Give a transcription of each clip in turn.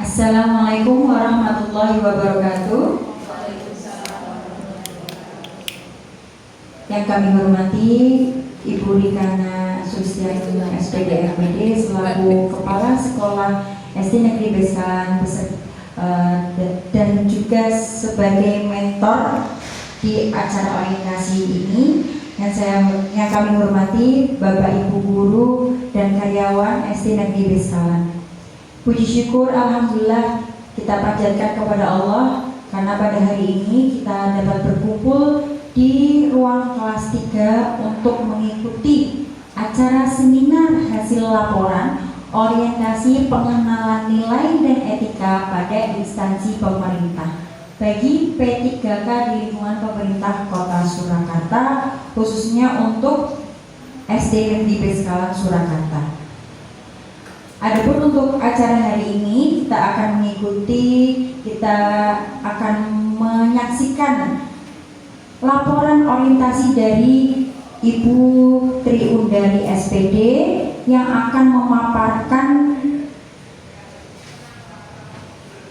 Assalamualaikum warahmatullahi wabarakatuh. Yang kami hormati Ibu Rikana Sulistiani SPD RPD selaku Kepala Sekolah SD Negeri Besalan dan juga sebagai mentor di acara orientasi ini, yang kami hormati Bapak Ibu guru dan karyawan SD Negeri Besalan. Puji syukur alhamdulillah kita panjatkan kepada Allah karena pada hari ini kita dapat berkumpul di ruang kelas 3 untuk mengikuti acara seminar hasil laporan orientasi pengenalan nilai dan etika pada instansi pemerintah bagi P3K di lingkungan pemerintah Kota Surakarta, khususnya untuk SD Negeri Besalan Surakarta. Adapun untuk acara hari ini kita akan menyaksikan laporan orientasi dari Ibu Triundari SPD yang akan memaparkan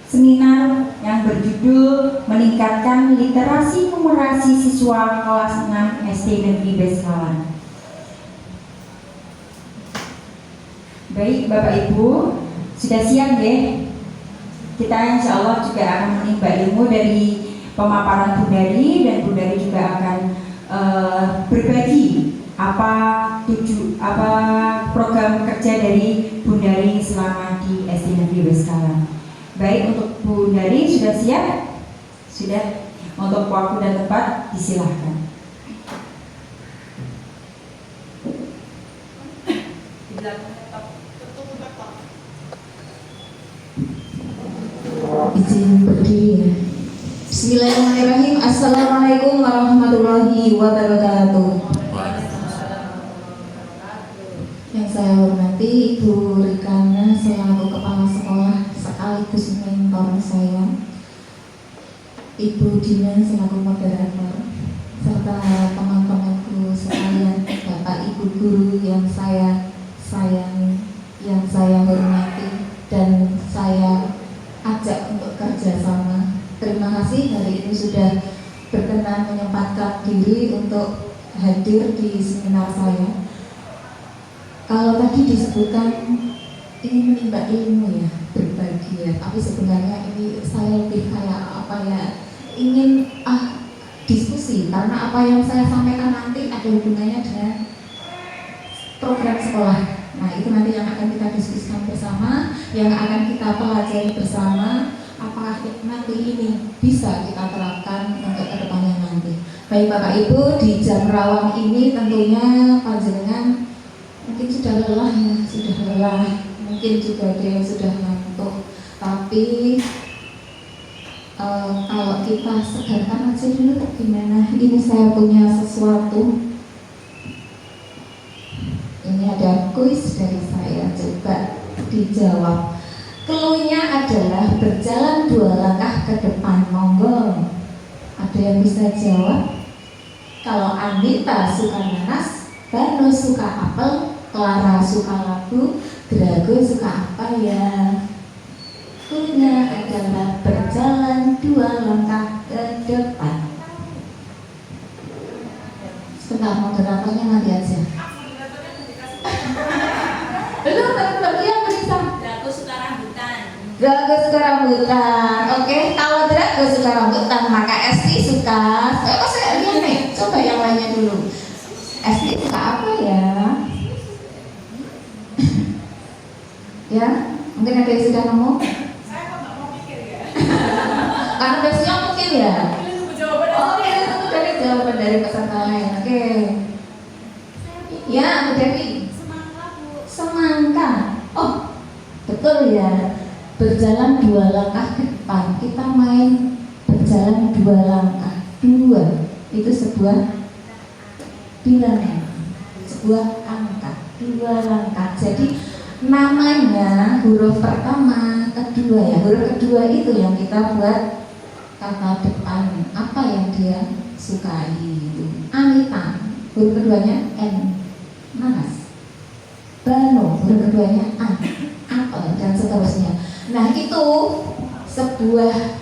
seminar yang berjudul meningkatkan literasi numerasi siswa kelas 6 SD Negeri Besalan. Baik Bapak Ibu, sudah siap ya? Kita insya Allah juga akan menimba ilmu dari pemaparan Bundari, dan Bundari juga akan berbagi apa program kerja dari Bundari selama di SD Negeri Besalan. Baik, untuk Bundari sudah siap? Sudah. Untuk waktu dan tempat disilahkan. Izin berdiri. Bismillahirrahmanirrahim. Assalamualaikum warahmatullahi wabarakatuh. Yang saya hormati Ibu Rikana selaku Kepala Sekolah sekaligus mentor saya, Ibu Dina selaku moderator, serta teman-temanku sekalian, Bapak Ibu guru yang saya sayangi, yang saya hormati dan saya ajak untuk kerjasama. Terima kasih hari ini sudah berkenan menyempatkan diri untuk hadir di seminar saya. Kalau tadi disebutkan ini menimba ilmu ya, berbagi ya, tapi sebenarnya ini saya lebih kayak apa ya, ingin diskusi, karena apa yang saya sampaikan nanti ada hubungannya dengan program sekolah. Nah, itu nanti yang akan kita diskusikan bersama, yang akan kita pelajari bersama, apakah nanti ini bisa kita terapkan untuk kedepannya nanti. Baik Bapak Ibu, di jam rawang ini tentunya panjenengan mungkin sudah lelah ya, sudah lelah, mungkin juga dia sudah ngantuk, tapi kalau kita segarkan aja dulu gimana. Ini saya punya sesuatu. Ini ada kuis dari saya, coba dijawab. Cluenya adalah berjalan 2 langkah ke depan, monggo. Ada yang bisa jawab? Kalau Anita suka nanas, Bano suka apel, Clara suka labu, Drago suka apa ya? Cluenya adalah berjalan 2 langkah ke depan. Sebentar, moderatornya nanti aja. Belum, yang bisa. Drago suka rambutan. Drago suka rambutan. Oke, kalau Drago suka rambutan, maka Esti suka. Kok saya lihat nih, coba yang lainnya dulu. Esti suka apa ya? Ya, mungkin ada yang sudah nemu. Saya kok nggak mau pikir ya. Karena biasanya mungkin ya. Ini tunggu jawaban. Oke, itu dari jawaban dari peserta lain. Oke. Ya, Bu Dewi. Semangka. Oh, betul ya. Berjalan 2 langkah ke depan. Kita main berjalan 2 langkah. 2 itu sebuah bilangan, sebuah angka. 2 langkah. Jadi namanya huruf pertama, kedua ya. Huruf kedua itu yang kita buat kata depan. Apa yang dia sukai itu. Anita, huruf keduanya N. Nanas. Bano, huruf keduanya A, apel, dan seterusnya. Nah itu sebuah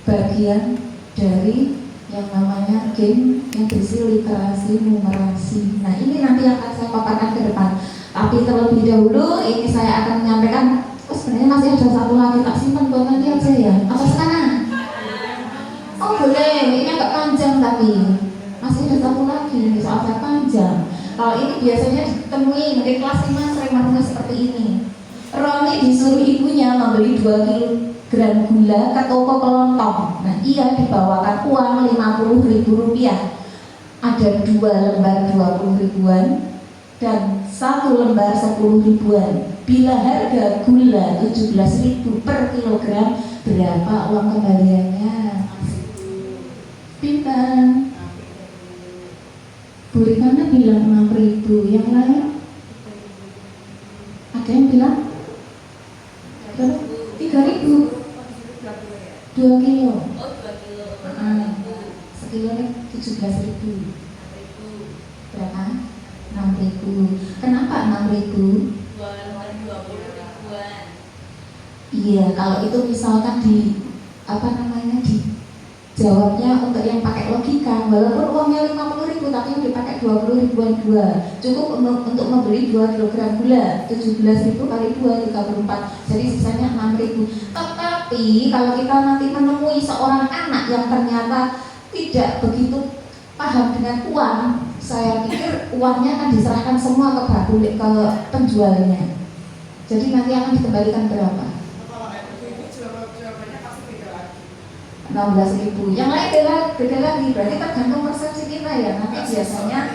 bagian dari yang namanya game yang berisi literasi numerasi. Nah ini nanti akan saya paparkan ke depan. Tapi terlebih dahulu ini saya akan menyampaikan. Oh sebenarnya masih ada satu lagi, tak simpan buat nanti aja ya. Apa sekarang? Oh boleh, ini agak panjang tapi masih ada satu lagi, soalnya panjang. Kalau ini biasanya ditemui di kelas 5 sering menemui seperti ini. Roni disuruh ibunya membeli 2 kilogram gula ke toko kelontong. Nah ia dibawakan uang Rp50.000. Ada 2 lembar 20 ribuan dan 1 lembar 10 ribuan. Bila harga gula 17.000 per kilogram, berapa uang kembaliannya? Bintang Bu Rikana bilang 6.000, yang lain ada yang bilang 3.000, 2 kilo. Oh 2 kilo. Sekilo 17.000. Berapa? 6.000. Kenapa 6.000? 20 ribuan. Iya, kalau itu misalkan di jawabnya untuk yang pakai logika, walaupun uangnya 50.000 tapi yang dipakai 20 ribuan 2, cukup untuk membeli 2 kilogram gula. 17.000 kali 2 34, jadi sisanya 6.000. Tetapi kalau kita nanti menemui seorang anak yang ternyata tidak begitu paham dengan uang, saya pikir uangnya akan diserahkan semua ke penjualnya. Jadi nanti akan dikembalikan berapa? 16.000. Yang lain beda lagi, berarti tergantung persepsi kita ya. Nanti biasanya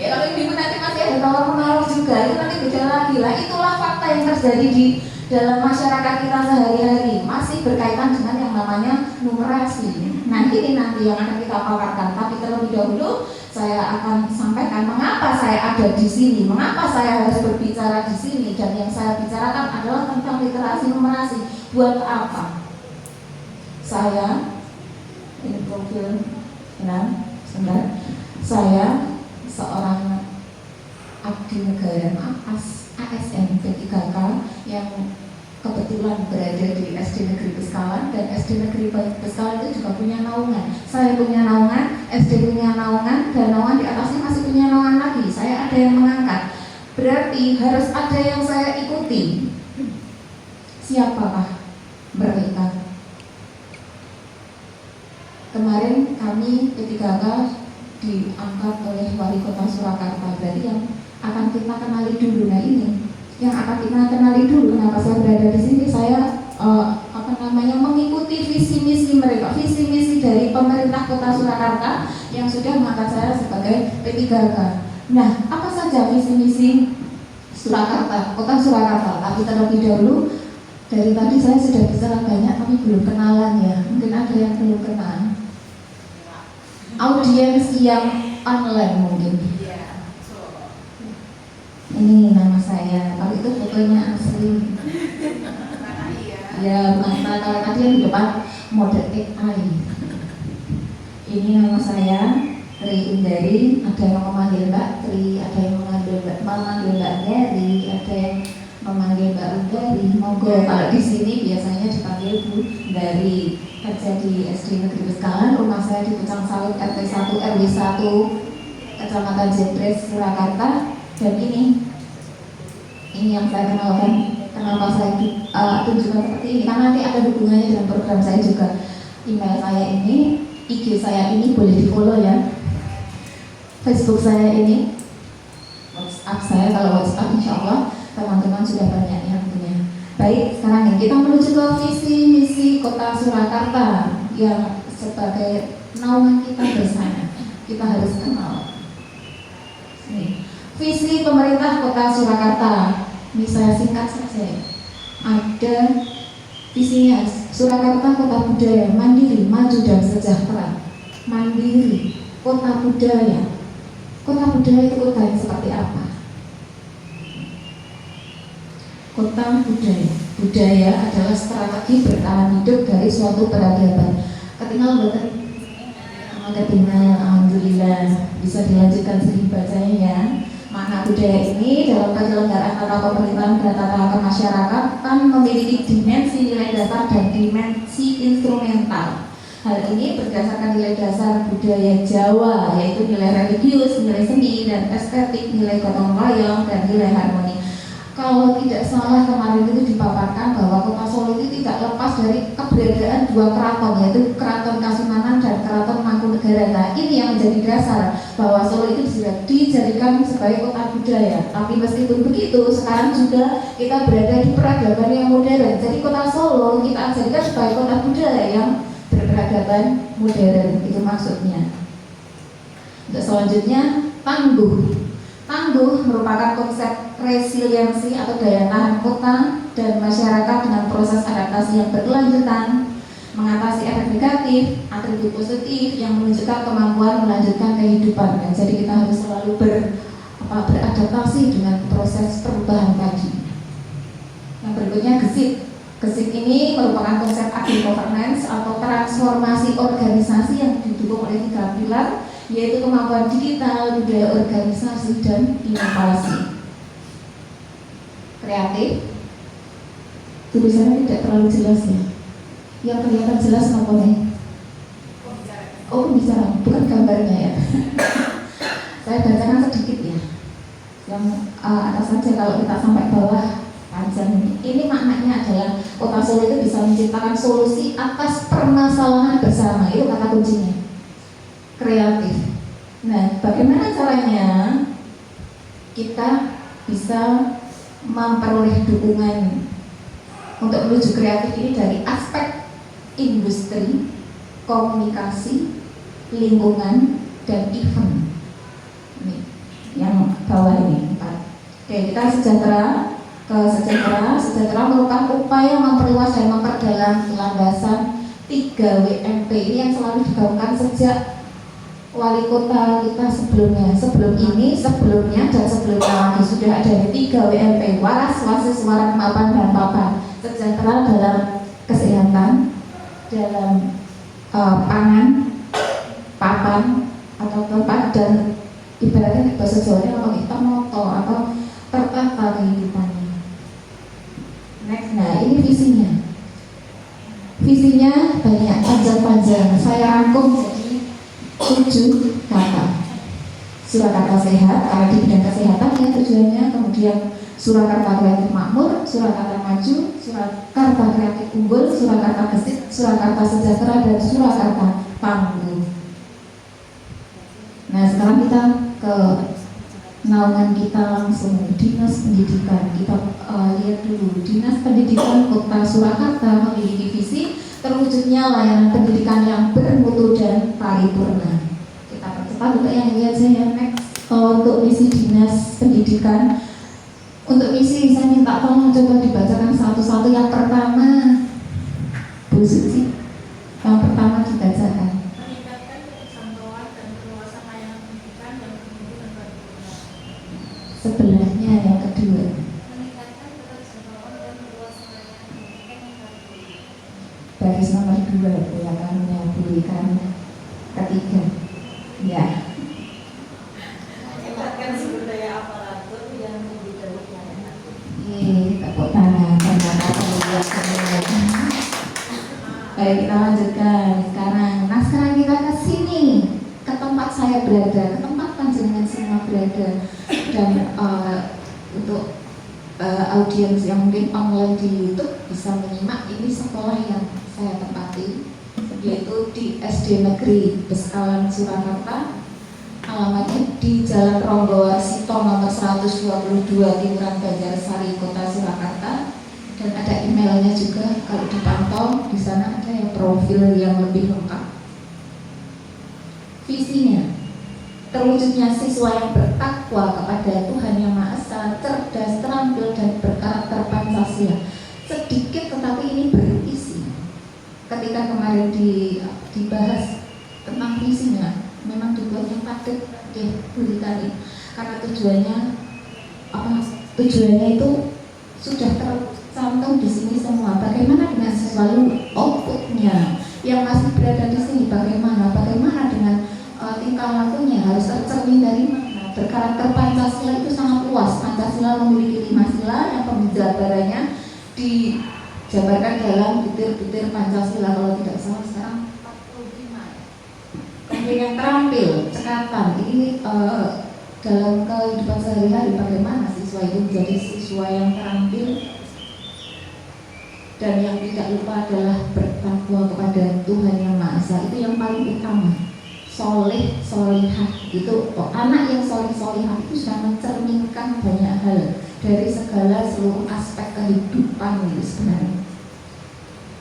ya kalau ibu nanti masih ada tawar menawar juga, itu nanti beda lagi lah. Itulah fakta yang terjadi di dalam masyarakat kita sehari-hari, masih berkaitan dengan yang namanya numerasi. Nah ini nanti yang akan kita paparkan. Tapi terlebih dahulu saya akan sampaikan mengapa saya ada di sini, mengapa saya harus berbicara di sini, dan yang saya bicarakan adalah tentang literasi numerasi. Buat apa? Saya ini profil, sebentar. Saya seorang abdi negara ASN P3K yang kebetulan berada di SD Negeri Beskalan, dan SD Negeri Beskalan itu juga punya naungan. Saya punya naungan, SD punya naungan, dan naungan di atasnya masih punya naungan lagi. Saya ada yang mengangkat. Berarti harus ada yang saya ikuti. Siapakah mereka? Kemarin kami P3K diangkat oleh Wali Kota Surakarta, berarti yang akan kita kenali dulu. Nah ini yang akan kita kenali dulu. Kenapa saya berada di sini? Saya mengikuti visi misi mereka, visi misi dari pemerintah Kota Surakarta yang sudah mengangkat saya sebagai P3K. Nah, apa saja visi misi Surakarta, Kota Surakarta? Tapi terlebih dahulu, dari tadi saya sudah bicara banyak tapi belum kenalan ya. Mungkin ada yang belum kenal. Audiens yang online mungkin. Ini nama saya, kalau itu fotonya asli. Ya, kalau tadi yang di depan mode AI. Ini nama saya, Tri Indari. Ada yang memanggil Mbak Tri, ada yang memanggil Mbak Neri, ada yang memanggil Mbak Undari. Monggo, kalau di sini biasanya dipanggil Bu dari kerja di SD Negeri Beskalan. Rumah saya di Pucang Sawit RT 1 RW 1 Kecamatan Jepres, Surakarta. Dan ini yang saya kenalkan. Kenapa saya tunjukkan seperti ini? Karena nanti ada hubungannya dengan program saya juga. Email saya ini, IG saya ini boleh di follow ya. Facebook saya ini, WhatsApp saya, kalau WhatsApp insya Allah teman-teman sudah banyak yang punya. Baik, sekarang kita menuju ke visi misi Kota Surakarta yang sebagai naungan kita bersama. Kita harus kenal. Ini visi pemerintah Kota Surakarta. Ini saya singkat saja. Ada visinya, Surakarta kota budaya, mandiri, maju dan sejahtera. Mandiri, kota budaya. Kota budaya itu kota yang seperti apa? Kota budaya. Budaya adalah strategi bertahan hidup dari suatu peradaban. Ketinggalan betul? Ketinggalan, alhamdulillah. Bisa dilanjutkan sedikit bacanya ya. Makna budaya ini dalam penyelenggaraan tata pemerintahan dan tata kemasyarakatan memiliki dimensi nilai dasar dan dimensi instrumental. Hal ini berdasarkan nilai dasar budaya Jawa, yaitu nilai religius, nilai seni dan estetik, nilai gotong royong, dan nilai harmoni. Kalau tidak salah kemarin itu dipaparkan bahwa Kota Solo itu tidak lepas dari keberadaan dua keraton, yaitu Keraton Kasunanan dan Keraton Mangkunegaran. Nah, ini yang menjadi dasar bahwa Solo itu dijadikan sebagai kota budaya. Tapi meskipun begitu, sekarang juga kita berada di peradaban yang modern. Jadi Kota Solo kita jadikan sebagai kota budaya yang berperadaban modern, itu maksudnya. Untuk selanjutnya, tangguh. Tangguh merupakan konsep resiliensi atau daya tahan kota dan masyarakat dengan proses adaptasi yang berkelanjutan, mengatasi efek negatif, atribut positif yang menunjukkan kemampuan melanjutkan kehidupan. Dan jadi kita harus selalu beradaptasi dengan proses perubahan tadi. Yang berikutnya, gesit. Gesit ini merupakan konsep agile governance atau transformasi organisasi yang didukung oleh 3 pilar, yaitu kemampuan digital, budaya organisasi, dan inovasi. Kreatif, tulisannya tidak terlalu jelas ya. Yang kelihatan jelas apa nih? Oh, bisa, bukan gambarnya ya. Saya bacakan sedikit ya. Yang atas saja, kalau kita sampai bawah panjang ini. Ini maknanya adalah Kota Solo itu bisa menciptakan solusi atas permasalahan bersama. Itu kata kuncinya. Kreatif. Nah, bagaimana caranya kita bisa memperoleh dukungan untuk menuju kreatif ini dari aspek industri, komunikasi, lingkungan, dan event. Ini yang bawah ini 4. Oke, kita sejahtera. Sejahtera merupakan upaya memperluas dan memperdalam landasan 3 WMP ini yang selalu digaungkan sejak wali kota kita sebelumnya. Sebelumnya dan sebelumnya lagi sudah ada 3 WMP: waras, wasis, warak, mapan, dan papan. Sejahtera dalam kesehatan, dalam pangan, papan atau tempat, dan ibaratnya bahasa Jawanya apa kita moto atau tertata kehidupannya. Next, nah ini visinya. Visinya banyak, panjang-panjang. Saya rangkum jadi 7 kata. Surakarta sehat, karena di bidang kesehatan ya tujuannya. Kemudian Surakarta kreatif makmur, Surakarta maju, Surakarta kreatif unggul, Surakarta gesit, Surakarta sejahtera, dan Surakarta tangguh. Nah, sekarang kita ke naungan kita langsung. Dinas Pendidikan, kita lihat dulu. Dinas Pendidikan Kota Surakarta memiliki visi terwujudnya layanan pendidikan yang bermutu dan paripurna. Kita percepat untuk yang lihat saya next. Untuk misi Dinas Pendidikan, untuk misi saya minta tolong coba dibacakan satu-satu. Yang pertama, Bu Suci, yang pertama dibacakan. Meningkatkan kebersamaan dan keluasan layanan pendidikan yang bermutu dan paripurna. Sebelahnya yang kedua. Meningkatkan kebersamaan dan keluasan layanan pendidikan yang bermutu. Baris nomor 2 ya karunia berikan. Ketiga, ya. Meningkatkan sumber daya aparatur yang membidang pelayanan. Tepuk tangan karena lihat semua. Baik, kita lanjutkan sekarang. Nah, sekarang kita ke sini, ke tempat saya berada, ke tempat panjenengan semua berada. Dan untuk audiens yang mungkin online di YouTube bisa menyimak, ini sekolah yang saya tempati, yaitu di SD Negeri Beskalan Surakarta. Alamatnya di Jalan Ronggowarsito nomor 122 Timuran Banjarsari, Kota Surakarta. Dan ada emailnya juga, kalau dipantau di sana ada yang profil yang lebih lengkap. Visinya, terwujudnya siswa yang bertakwa kepada Tuhan Yang Maha Esa, cerdas, terampil, dan berkarakter Pancasila. Sedikit tetapi ini berisi. Ketika kemarin dibahas tentang visinya, memang dibuat yang padat diberikan, karena tujuannya itu sudah tercantum di sini semua. Bagaimana dengan selalu outputnya yang masih berada di sini? Bagaimana dengan tingkah lakunya harus tercermin dari mana? berkarakter Pancasila itu sangat luas. Pancasila memiliki 5 sila yang pemjabarannya dijabarkan dalam butir-butir Pancasila kalau tidak salah sekarang 45 ya. Kemudian yang terampil, cekatan, ini dalam kehidupan sehari-hari bagaimana siswa itu menjadi siswa yang terampil dan yang tidak lupa adalah bertakwa kepada Tuhan Yang Maha Esa. Itu yang paling utama. Soleh, solihah itu anak yang soleh, solihah itu sudah mencerminkan banyak hal dari segala seluruh aspek kehidupan itu sebenarnya.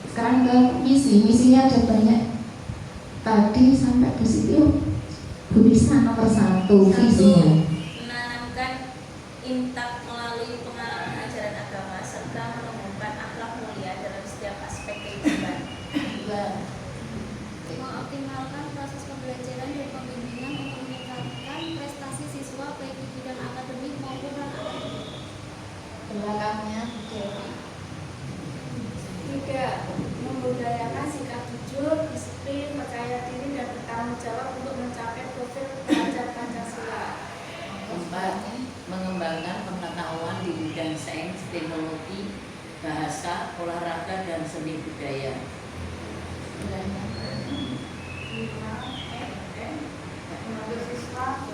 Sekarang ke misinya ada banyak. Tadi sampai ke situ Bu Nisa nomor 1 visinya. Menanamkan intak melalui pengalaman ajaran agama serta menumbuhkan akhlak mulia dalam setiap aspek kehidupan. Mengoptimalkan proses pembelajaran dan pembimbingan untuk meningkatkan prestasi siswa baik di bidang akademik maupun non-akademik. Belakangnya Tiga, membudayakan sikap jujur, disiplin, percaya diri dan bertanggung jawab untuk mencapai profil pelajar Pancasila. 4. Mengembangkan pengetahuan di bidang sains, teknologi, bahasa, olahraga, dan seni budaya. 5. Mengambil siswa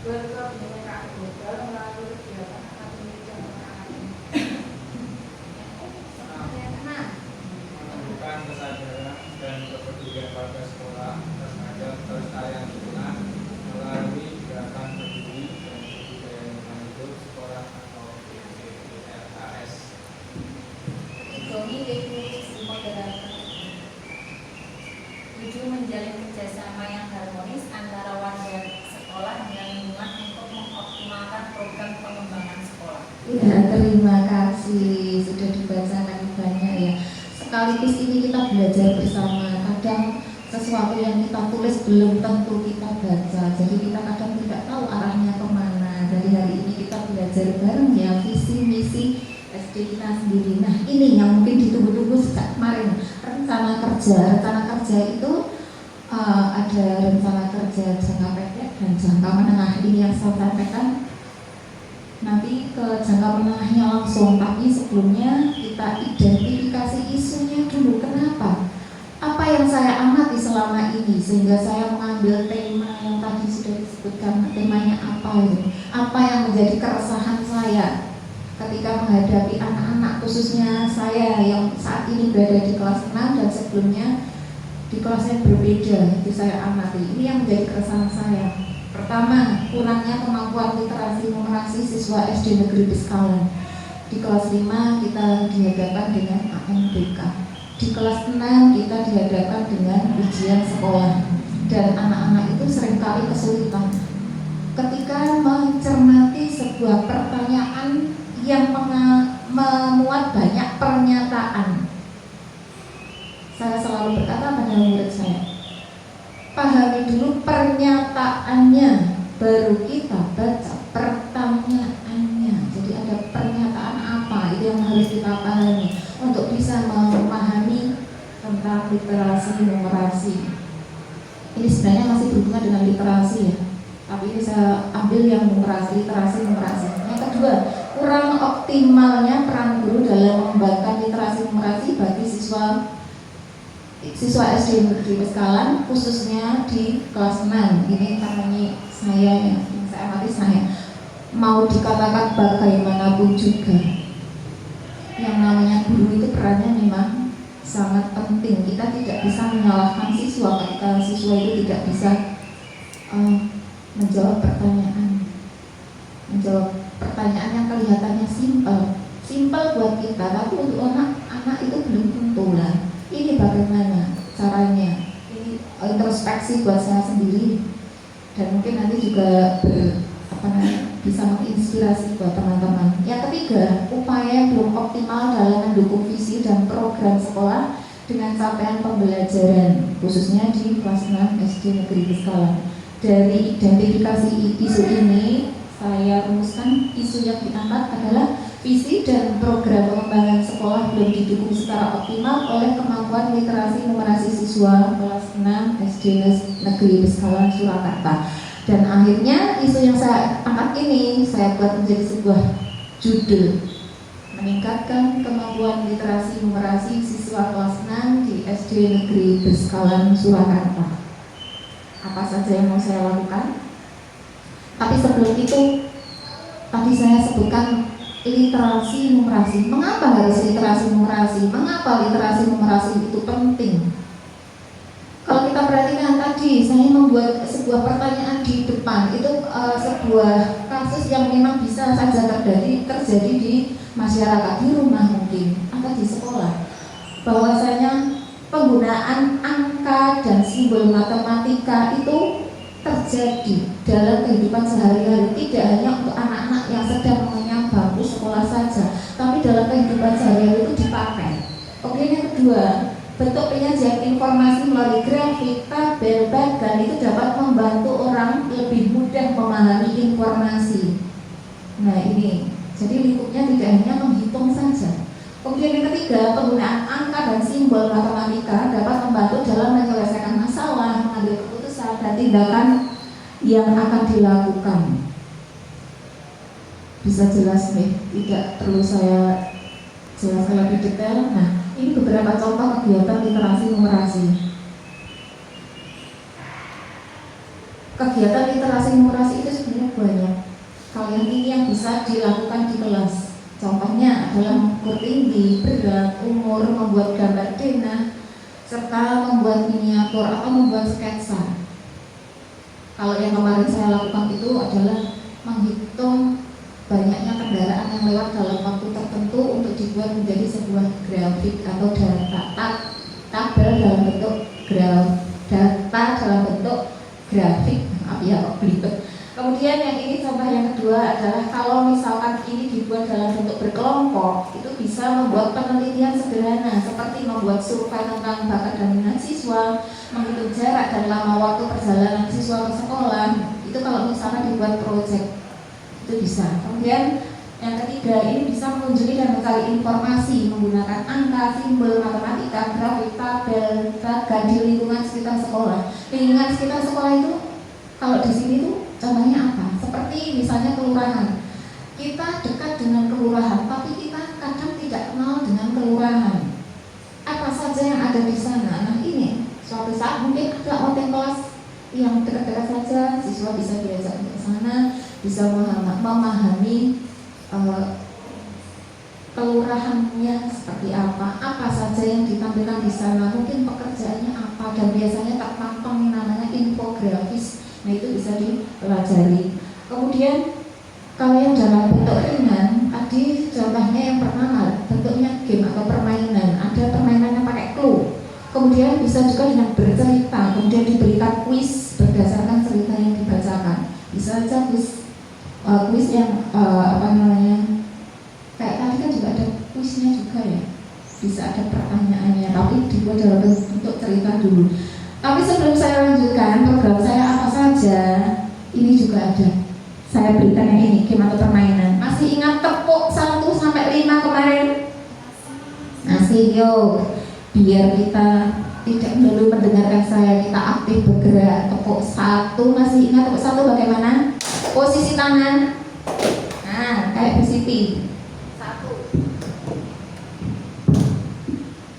berkebinekaan global melalui kegiatan akademik dan non-akademik. Menumbuhkan kesadaran dan kepedulian warga sekolah terhadap kelestarian lingkungan melalui gerakan peduli dan budaya lingkungan hidup sekolah atau GRKS. 7. Menjalin kerjasama yang harmonis antara warga sekolah dengan lingkungan untuk mengoptimalkan program pengembangan sekolah. Ya, terima kasih sudah dibacakan banyak ya. Sekaligus ini kita belajar bersama. Kadang sesuatu yang kita tulis belum tentu kita baca, jadi kita kadang tidak tahu arahnya kemana. Dari hari ini kita belajar bareng ya visi misi SD kita sendiri. Nah ini yang mungkin ditunggu-tunggu sejak kemarin, rencana kerja. Rencana kerja itu ada rencana kerja jangka pendek dan jangka menengah. Ini yang saya sampaikan. Nanti ke jangka menengahnya langsung, tapi sebelumnya kita identifikasi isunya dulu. Kenapa? Apa yang saya amati selama ini sehingga saya mengambil tema yang tadi sudah disebutkan, temanya apa itu? Apa yang menjadi keresahan saya ketika menghadapi anak-anak, khususnya saya yang saat ini berada di kelas 6 dan sebelumnya di kelas yang berbeda, itu saya amati. Ini yang menjadi keresahan saya. Pertama, kurangnya kemampuan literasi numerasi siswa SD Negeri Beskalan. Di kelas 5 kita dihadapkan dengan AMBK. Di kelas 6 kita dihadapkan dengan ujian sekolah. Dan anak-anak itu seringkali kesulitan ketika mencermati sebuah pertanyaan yang memuat banyak pernyataan. Saya selalu berkata pada murid saya, pahami dulu pernyataannya, baru kita baca pertanyaannya. Jadi ada pernyataan apa, itu yang harus kita pahami untuk bisa memahami tentang literasi numerasi. Ini sebenarnya masih berhubungan dengan literasi ya, tapi ini saya ambil yang numerasi, literasi numerasi. Yang kedua, kurang optimalnya peran guru dalam mengembangkan literasi numerasi bagi siswa SD Negeri Beskalan, khususnya di kelas 6. Ini namanya saya, yang saya amati saya. Mau dikatakan bagaimanapun juga, yang namanya guru itu perannya memang sangat penting. Kita tidak bisa menyalahkan siswa ketika siswa itu tidak bisa menjawab pertanyaan yang kelihatannya simpel buat kita, tapi untuk anak itu belum tentu lah. Ini bagaimana caranya? Ini introspeksi buat saya sendiri dan mungkin nanti juga bisa menginspirasi buat teman-teman. Yang ketiga, upaya yang belum optimal dalam mendukung visi dan program sekolah dengan capaian pembelajaran, khususnya di kelas 6 SD Negeri Beskalan. Dari identifikasi isu ini, saya rumuskan isu yang diangkat adalah Visi dan program pengembangan sekolah belum didukung secara optimal oleh kemampuan literasi numerasi siswa kelas 6 SD Negeri Beskalan Surakarta. Dan akhirnya isu yang saya angkat ini saya buat menjadi sebuah judul, meningkatkan kemampuan literasi numerasi siswa kelas 6 di SD Negeri Beskalan Surakarta. Apa saja yang mau saya lakukan? Tapi sebelum itu, tadi saya sebutkan literasi numerasi. Mengapa harus literasi numerasi? Mengapa literasi numerasi itu penting? Kalau kita perhatikan tadi, saya membuat sebuah pertanyaan di depan. Itu sebuah kasus yang memang bisa saja terjadi di masyarakat, di rumah mungkin, atau di sekolah. Bahwasanya penggunaan angka dan simbol matematika itu terjadi dalam kehidupan sehari-hari, tidak hanya untuk anak-anak yang sedang mengenyam bangku sekolah saja, tapi dalam kehidupan sehari-hari itu dipakai. Oke, yang kedua, bentuk penyajian informasi melalui grafik, tabel, bagan itu dapat membantu orang lebih mudah memahami informasi. Nah ini, jadi lingkupnya tidak hanya menghitung saja. Kemudian yang ketiga, penggunaan angka dan simbol matematika dapat membantu dalam menyelesaikan masalah, mengambil keputusan dan tindakan yang akan dilakukan. Bisa jelas nih, tidak perlu saya jelaskan lebih detail. Nah, ini beberapa contoh kegiatan literasi numerasi. Kegiatan literasi numerasi itu sebenarnya banyak. Kalian ini yang bisa dilakukan di kelas. Contohnya adalah mengukur tinggi, berat, umur, membuat gambar denah, serta membuat miniatur atau membuat sketsa. Kalau yang kemarin saya lakukan itu adalah menghitung banyaknya kendaraan yang lewat dalam waktu tertentu untuk dibuat menjadi sebuah grafik atau tabel dalam bentuk data dalam bentuk grafik. Kok belibet. Kemudian yang ini contoh yang kedua adalah kalau misalkan ini dibuat dalam bentuk berkelompok, itu bisa membuat penelitian sederhana seperti membuat survei tentang bakat dan minat siswa, menghitung jarak dan lama waktu perjalanan siswa ke sekolah. Itu kalau misalkan dibuat proyek itu bisa. Kemudian yang ketiga, ini bisa mengunjungi dan mencari informasi menggunakan angka, simbol, matematika, grafik, tabel, bagan di lingkungan sekitar sekolah. Lingkungan sekitar sekolah itu kalau di sini tuh contohnya apa? Seperti misalnya kelurahan. Kita dekat dengan kelurahan, tapi kita kadang tidak kenal dengan kelurahan. Apa saja yang ada di sana? Nah ini, suatu saat mungkin ada OT kelas yang dekat-dekat saja, siswa bisa diajak ke sana, bisa memahami kelurahannya seperti apa saja yang ditampilkan di sana, mungkin pekerjaannya apa, dan biasanya terpampang namanya infografis. Nah itu bisa dipelajari. Kemudian kalau yang dalam bentuk ringan, tadi contohnya yang pertama bentuknya game atau permainan. Ada permainan yang pakai clue. Kemudian bisa juga dengan bercerita, kemudian diberikan kuis berdasarkan cerita yang dibacakan. Bisa saja kuis yang kayak tadi kan juga ada kuisnya juga ya. Bisa ada pertanyaannya, tapi dibuat dalam bentuk cerita dulu. Tapi sebelum saya lanjutkan program saya apa saja, ini juga ada. Saya berikan yang ini, game atau permainan. Masih ingat tepuk 1 sampai 5 kemarin? Masih, yuk. Biar kita tidak dulu mendengarkan saya, kita aktif bergerak. Tepuk 1, masih ingat tepuk 1 bagaimana? Posisi tangan. Nah, kayak Bu Siti. 1.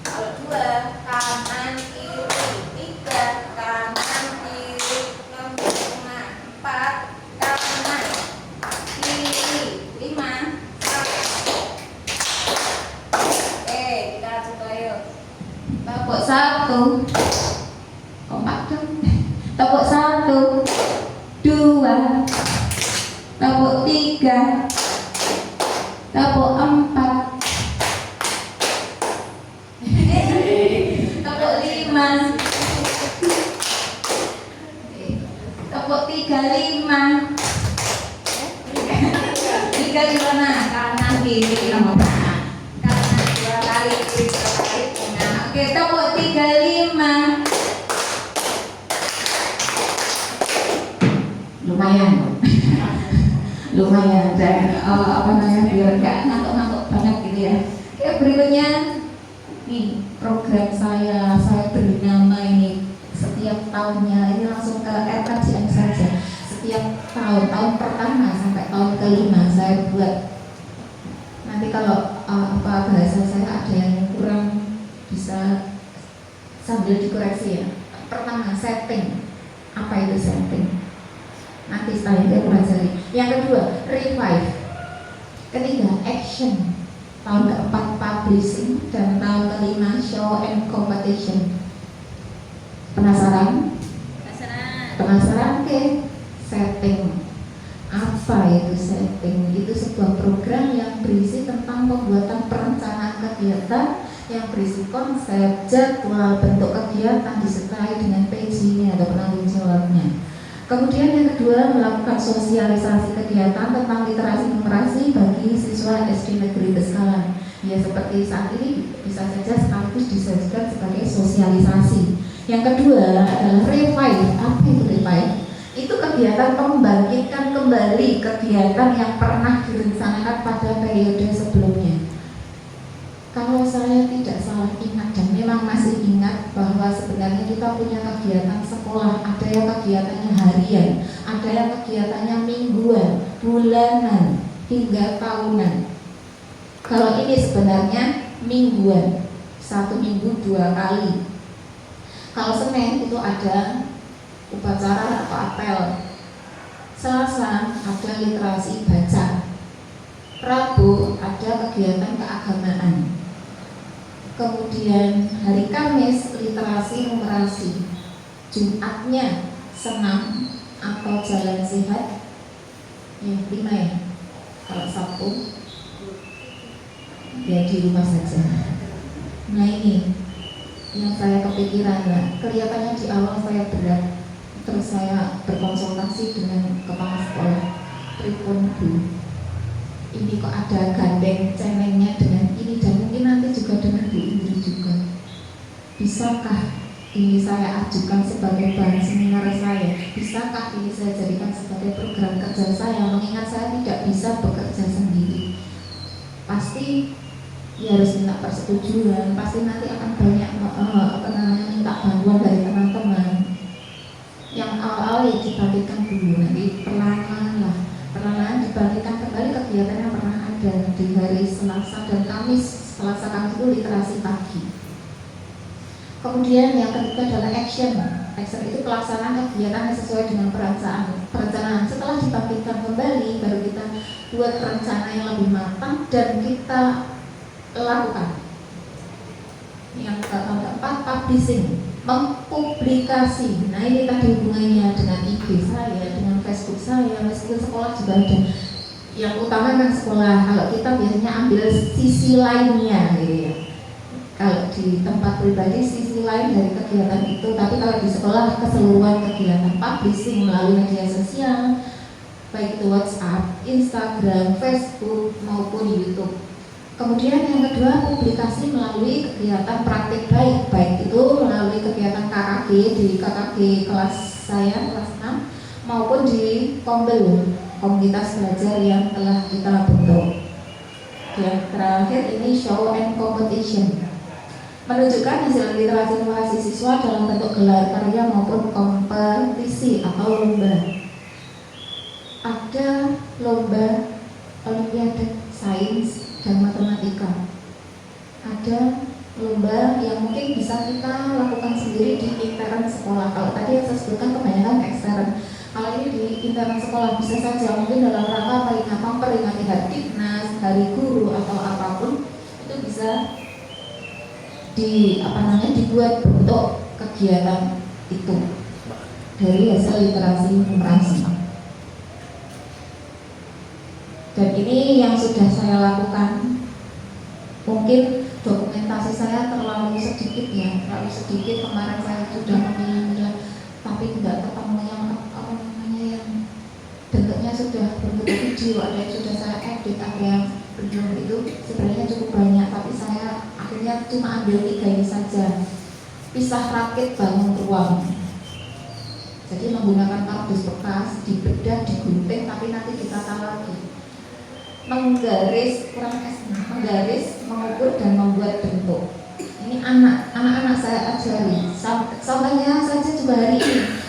Kalau 2, kanan kiri. 3, kanan kiri. 4, kanan kiri. 5. Oke, kita coba yuk. Tepuk 1. Kompak dong. Tepuk 1, 2. Tepuk 3. Tepuk 4. Tepuk 5. Tepuk 35. 3 di mana? Kanan kiri. Kanan 2 kali, kiri 2 kali. Nah, oke, tepuk 35. Lumayan dan biar nggak ngantuk ya. Oke, berikutnya nih program saya beri nama ini setiap tahunnya, ini langsung ke RKJM saja. Setiap tahun pertama sampai tahun kelima saya buat. Nanti kalau bahasa saya ada yang kurang bisa sambil dikoreksi ya. Pertama, setting. Apa itu setting? Nanti setelah itu pelajari. Yang kedua, revive. Ketiga, action. Tahun keempat, publishing. Dan tahun kelima, show and competition. Penasaran? Penasaran? Oke. Setting. Apa itu setting? Itu sebuah program yang berisi tentang pembuatan perencanaan kegiatan yang berisi konsep, jadwal, bentuk kegiatan disertai dengan PJ-nya atau penanggung jawabnya. Kemudian yang kedua, melakukan sosialisasi kegiatan tentang literasi numerasi bagi siswa SD negeri Beskalan. Ya seperti saat ini bisa saja sekaligus disajikan sebagai sosialisasi. Yang kedua adalah revive. Apa itu revive? Itu kegiatan membangkitkan kembali kegiatan yang pernah direncanakan pada periode sebelumnya. Kalau saya tidak salah ingat dan memang masih ingat bahwa sebenarnya kita punya kegiatan sekolah, ada yang kegiatannya harian, ada yang kegiatannya mingguan, bulanan, hingga tahunan. Kalau ini sebenarnya mingguan, 1 minggu 2 kali. Kalau Senin itu ada upacara atau apel, Selasa ada literasi baca, Rabu ada kegiatan keagamaan, kemudian hari Kamis literasi numerasi, Jumatnya senam atau jalan sehat, ya 5 ya. Kalau Sabtu ya di rumah saja. Nah ini yang saya kepikiran lah. Kelihatannya di awal saya berat. Terus saya berkonsultasi dengan kepala sekolah, pripun Bu, ini kok ada gandeng cenengnya dengan ini, dan mungkin nanti juga dengan Bu Indri juga. Bisakah ini saya ajukan sebagai bahan seminar saya? Bisakah ini saya jadikan sebagai program kerja saya? Mengingat saya tidak bisa bekerja sendiri. Pasti ya harus minta persetujuan, pasti nanti akan banyak minta bantuan dari teman-teman. Yang awal ya dibangkitkan dulu, nanti perlahan-lahan dibangkitkan kembali kegiatan yang pernah ada di hari Selasa dan Kamis. Selasa Kamis itu literasi pagi. Kemudian yang ketiga adalah action. Action itu pelaksanaan kegiatan yang sesuai dengan perencanaan. Setelah dibangkitkan kembali, baru kita buat rencana yang lebih matang dan kita lakukan. Yang keempat, publishing, mempublikasi. Nah ini tadi hubungannya dengan IG saya, dengan Facebook saya, meskipun sekolah juga ada. Yang utama kan sekolah. Kalau kita biasanya ambil sisi lainnya, gitu ya. Kalau di tempat pribadi sisi lain dari kegiatan itu, tapi kalau di sekolah keseluruhan kegiatan publishing melalui media sosial, baik itu WhatsApp, Instagram, Facebook maupun YouTube. Kemudian yang kedua, publikasi melalui kegiatan praktik baik, baik itu melalui kegiatan KKG di KKG kelas saya, kelas 6, maupun di Kombel, komunitas belajar yang telah kita bentuk. Yang terakhir ini show and competition, menunjukkan hasil literasi inovasi siswa dalam bentuk gelar karya maupun kompetisi atau lomba. Ada lomba olimpiade sains dan matematika, ada lomba yang mungkin bisa kita lakukan sendiri di intern sekolah. Kalau tadi yang saya sebutkan kebanyakan ekstern, kalau ini di intern sekolah bisa saja mungkin dalam rangka memperingati hari Dignas, hari guru atau apapun, itu bisa dibuat bentuk kegiatan itu dari hasil literasi numerasi. Dan ini yang sudah saya lakukan. Mungkin dokumentasi saya terlalu sedikit ya, terlalu sedikit. Kemarin saya sudah memilih, tapi tidak ketemu yang yang bentuknya sudah bentuk video, ada yang sudah saya edit, ada yang belum. Itu sebenarnya cukup banyak, tapi saya akhirnya cuma ambil 3 ini saja. Pisah rakit bangun ruang. Jadi menggunakan kardus bekas, dibedah, digunting, tapi nanti ditata lagi. menggaris, menggaris, mengukur dan membuat bentuk. Ini anak-anak saya ajari. Contohnya saja juga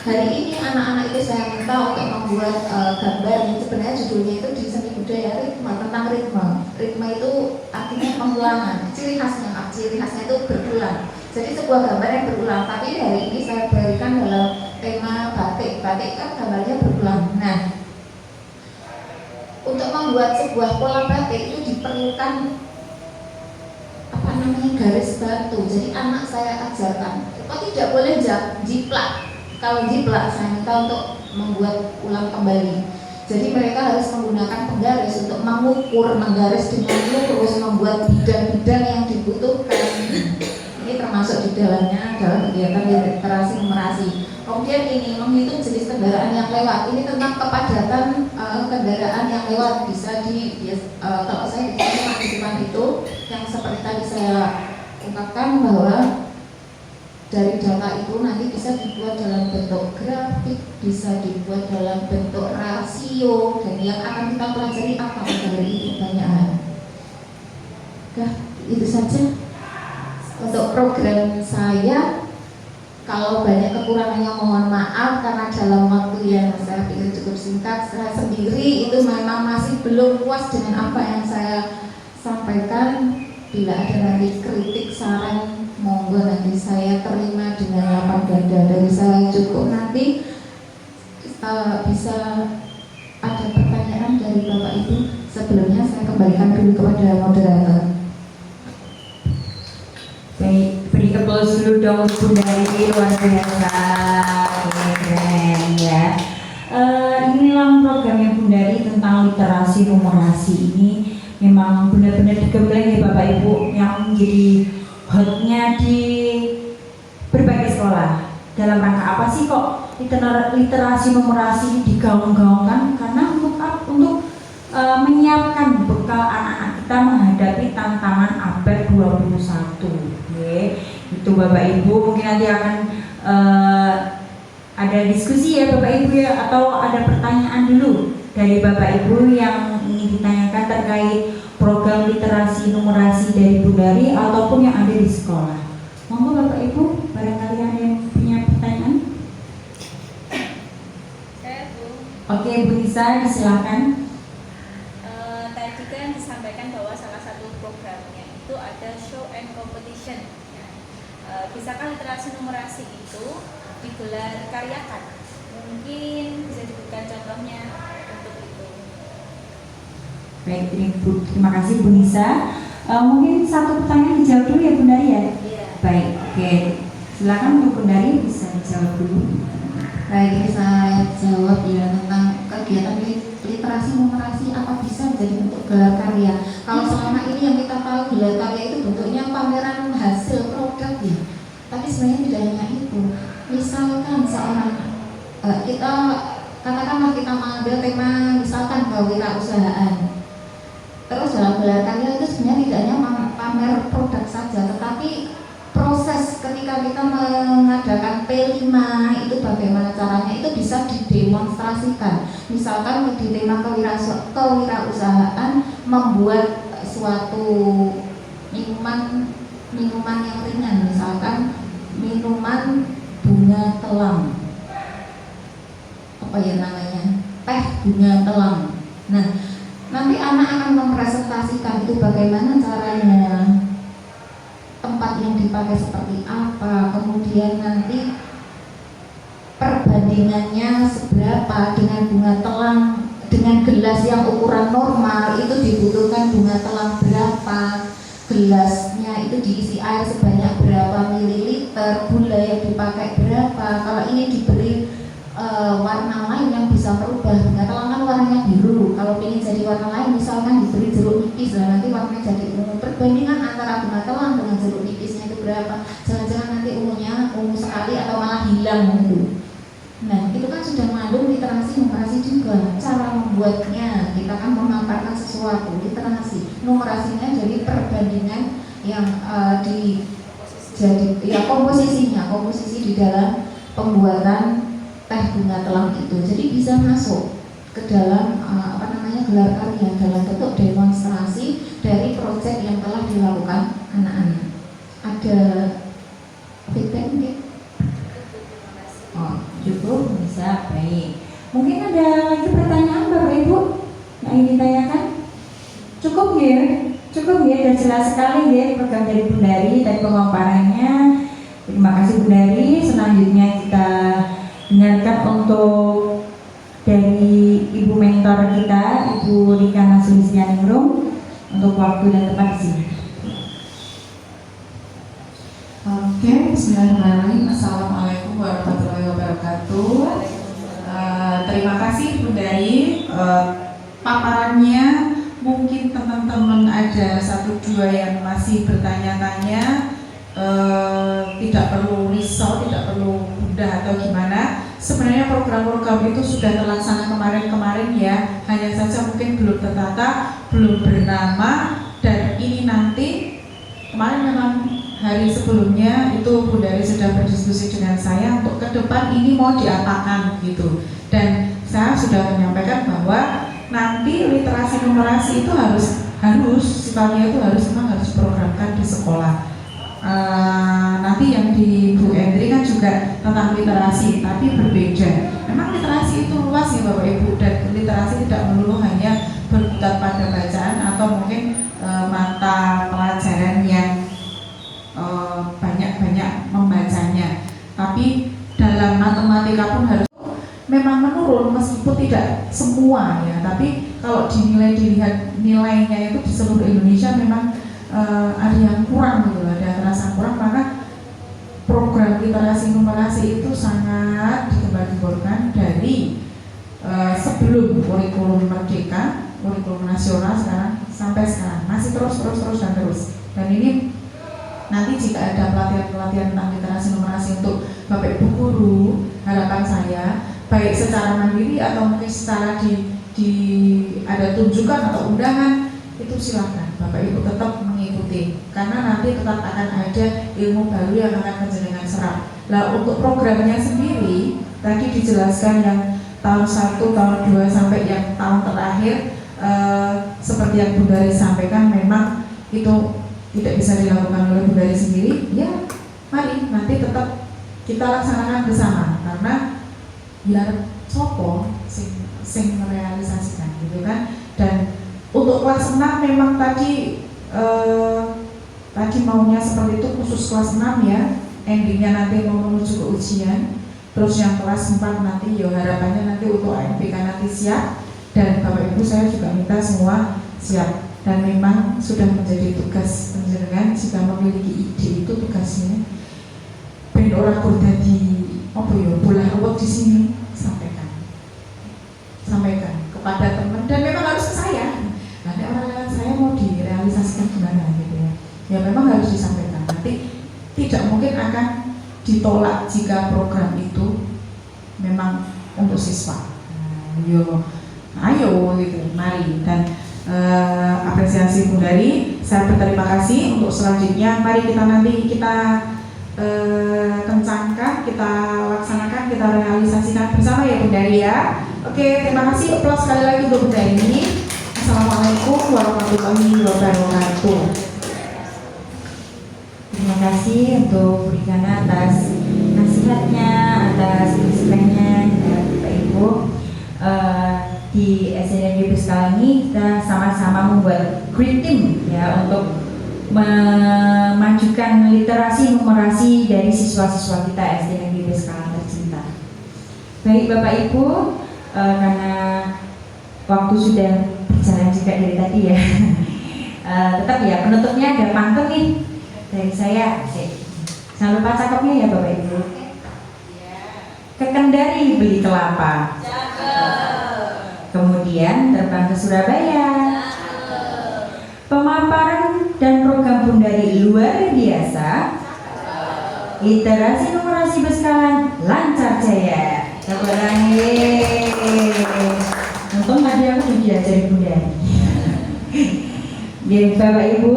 hari ini anak-anak itu saya minta untuk membuat gambar yang sebenarnya judulnya itu di seni budaya ritme, tentang ritme. Ritme itu artinya pengulangan. Ciri khasnya itu berulang. Jadi sebuah gambar yang berulang. Tapi hari ini saya berikan dalam tema batik. Batik kan gambarnya berulang. Nah, untuk membuat sebuah pola batik itu diperlukan garis batu. Jadi anak saya ajarkan, kok tidak boleh jiplak. Kalau jiplak saya minta untuk membuat ulang kembali. Jadi mereka harus menggunakan penggaris untuk mengukur, menggaris dengan lurus, membuat bidang-bidang yang dibutuhkan. Ini termasuk di dalamnya dalam kegiatan literasi numerasi. Kemudian ini menghitung jenis kendaraan yang lewat. Ini tentang kepadatan kendaraan yang lewat. Bisa kalau saya di sini partisipan itu yang seperti tadi saya ungkapkan bahwa dari data itu nanti bisa dibuat dalam bentuk grafik, bisa dibuat dalam bentuk rasio, dan yang akan kita pelajari apa dari itu banyak hal. Oke, itu saja untuk program saya. Kalau banyak kekurangannya mohon maaf, karena dalam waktu yang saya pikir cukup singkat, saya sendiri itu memang masih belum puas dengan apa yang saya sampaikan. Bila ada nanti kritik, saran, monggo nanti saya terima dengan lapang dada. Dari saya cukup, nanti bisa ada pertanyaan dari Bapak Ibu. Sebelumnya saya kembalikan dulu kepada moderator. Baik, beri applause dulu dong Bundari, luar biasa, keren ya. Inilah programnya Bundari tentang literasi numerasi ini. Memang benar-benar digembleng ya Bapak Ibu, yang menjadi hotnya di berbagai sekolah. Dalam rangka apa sih kok literasi numerasi ini digaung-gaungkan? Karena untuk menyiapkan bekal anak-anak kita menghadapi tantangan abad 21. Oke, itu Bapak Ibu. Mungkin nanti akan ada diskusi ya Bapak Ibu ya, atau ada pertanyaan dulu dari Bapak Ibu yang ingin ditanyakan terkait program literasi numerasi dari Bundari ataupun yang ada di sekolah. Monggo Bapak Ibu, barangkali ada yang punya pertanyaan. Saya Bu. Oke, Bu Nisa, silakan. Tadi kan disampaikan bahwa salah satu programnya itu ada show and competition. Ya. Bisakah literasi numerasi itu digelar karyakan? Mungkin bisa diberikan contohnya untuk itu. Baik, terima kasih Bu Nisa. Mungkin satu pertanyaan dijawab dulu ya Bundari ya? Iya. Baik, oke. Silakan Bu Bundari bisa dijawab dulu. Baik, ini saya jawab ya tentang kegiatan literasi numerasi apa bisa menjadi bentuk gelar karya. Kalau selama ini yang kita tahu gelar karya itu bentuknya pameran hasil produk ya. Tapi sebenarnya tidak hanya itu. Misalkan seorang kita katakanlah kita mengambil tema misalkan kewirausahaan. Terus dalam gelar karya itu sebenarnya tidak hanya pamer produk saja, tetapi proses ketika kita mengadakan P5 itu bagaimana caranya itu bisa didemonstrasikan. Misalkan di tema kewirausahaan membuat suatu minuman yang ringan, misalkan minuman bunga telang, apa ya namanya, teh bunga telang. Nah, nanti anak akan mempresentasikan itu bagaimana caranya, tempat yang dipakai seperti apa, kemudian nanti perbandingannya seberapa dengan bunga telang. Dengan gelas yang ukuran normal itu dibutuhkan bunga telang berapa, gelasnya itu diisi air sebanyak berapa mililiter, gula yang dipakai berapa. Kalau ini diberi warna lain yang bisa merubah, bunga telang kan warnanya biru, kalau ingin jadi warna lain misalkan diberi jeruk nipis, nah nanti warnanya jadi ungu. Perbandingan antara bunga telang dengan jeruk nipisnya itu berapa, jangan-jangan nanti ungunya ungu sekali atau malah hilang gitu. Nah, itu kan sudah mengandung literasi numerasi juga. Cara membuatnya, kita kan memaparkan sesuatu, literasi. Numerasinya jadi perbandingan yang komposisi di dalam pembuatan teh bunga telang itu. Jadi bisa masuk. ke dalam gelar karya dalam bentuk demonstrasi dari proyek yang telah dilakukan anak-anak. Ada feedback mungkin? Oh, cukup bisa, baik. Mungkin ada lagi pertanyaan Bapak Ibu yang ingin ditanyakan? Cukup ya? Cukup ya, dan jelas sekali ya program dari Bundari dan pemaparannya. Terima kasih Bundari. Selanjutnya kita dengarkan untuk dari Ibu mentor kita, Ibu Rika Sulistianingrum, untuk waktu dan tempat di sini. Oke, bismillahirrahmanirrahim. Assalamualaikum warahmatullahi wabarakatuh. Terima kasih Bundari. Paparannya mungkin teman-teman ada 1-2 yang masih bertanya-tanya, tidak perlu risau, tidak perlu mudah atau gimana. Sebenarnya program-program itu sudah terlaksana kemarin-kemarin ya, hanya saja mungkin belum tertata, belum bernama, dan ini nanti kemarin memang hari sebelumnya itu Bundari sudah berdiskusi dengan saya untuk ke depan ini mau diapakan gitu, dan saya sudah menyampaikan bahwa nanti literasi numerasi itu harus sifatnya itu memang harus diprogramkan di sekolah. Nanti yang di Bu Endri kan juga tentang literasi, tapi berbeda. Memang literasi itu luas ya Bapak Ibu, dan literasi tidak melulu hanya berkutat pada bacaan atau mungkin mata pelajaran yang banyak-banyak membacanya. Tapi dalam matematika pun harus memang menurun, meskipun tidak semua ya, tapi kalau dilihat nilainya itu di seluruh Indonesia memang ada yang kurang gitu, ada terasa kurang, maka program literasi numerasi itu sangat dikembang-kembangkan dari sebelum kurikulum merdeka, kurikulum nasional sekarang sampai sekarang masih terus. Dan ini nanti jika ada pelatihan tentang literasi numerasi untuk Bapak Ibu guru, harapan saya baik secara mandiri atau mungkin secara ada tunjukkan atau undangan, itu silakan Bapak Ibu tetap mengikuti, karena nanti tetap akan ada ilmu baru yang akan menjenengan serap. Nah, untuk programnya sendiri tadi dijelaskan yang tahun 1, tahun 2 sampai yang tahun terakhir, seperti yang Bundari sampaikan, memang itu tidak bisa dilakukan oleh Bundari sendiri. Ya, mari nanti tetap kita laksanakan bersama, karena biar sopo sing merealisasikan gitu kan. Dan untuk kelas 6 memang tadi maunya seperti itu, khusus kelas 6 ya, endingnya nanti mau menuju ke ujian. Terus yang kelas 4 nanti ya harapannya nanti untuk AMPK nanti siap, dan Bapak Ibu saya juga minta semua siap. Dan memang sudah menjadi tugas penjenengan jika memiliki ide itu tugasnya ben ora kok dadi apa ya bola ruwet di sini, sampaikan kepada teman, dan memang harus ke saya. Nanti orang saya mau direalisasikan gimana gitu ya. Ya memang harus disampaikan. Nanti tidak mungkin akan ditolak jika program itu memang untuk siswa. Ayo gitu, mari. Dan apresiasi Bundari, saya berterima kasih. Untuk selanjutnya mari kita kencangkan, kita laksanakan, kita realisasikan bersama ya Bundari ya. Oke, terima kasih. Aplaus sekali lagi untuk Bundari. Assalamualaikum warahmatullahi wabarakatuh. Terima kasih untuk Rikana atas nasihatnya, atas inspirasinya Bapak Ibu. Di SNNB kali ini kita sama-sama membuat great team ya untuk memajukan literasi numerasi dari siswa-siswa kita SNNB skala tercinta. Baik Bapak Ibu, karena waktu sudah berjalan juga dari tadi ya, tetap ya penutupnya ada pantun nih dari saya. Jangan lupa cakepnya ya Bapak Ibu. Ke Kendari beli kelapa, kemudian terbang ke Surabaya. Pemaparan dan program Bundari luar biasa. Literasi numerasi berskala lancar jaya. Untung tadi aku sudah diajari Bundari. Jadi Bapak Ibu,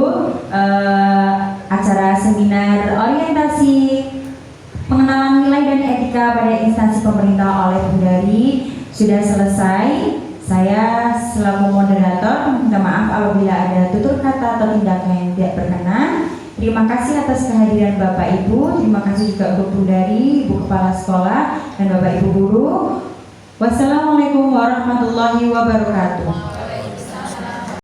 acara seminar orientasi pengenalan nilai dan etika pada instansi pemerintah oleh Bundari sudah selesai. Saya selaku moderator minta maaf apabila ada tutur kata atau tindakan yang tidak berkenan. Terima kasih atas kehadiran Bapak Ibu. Terima kasih juga untuk Bu Dari, Ibu Kepala Sekolah, dan Bapak Ibu Guru. Wassalamualaikum warahmatullahi wabarakatuh.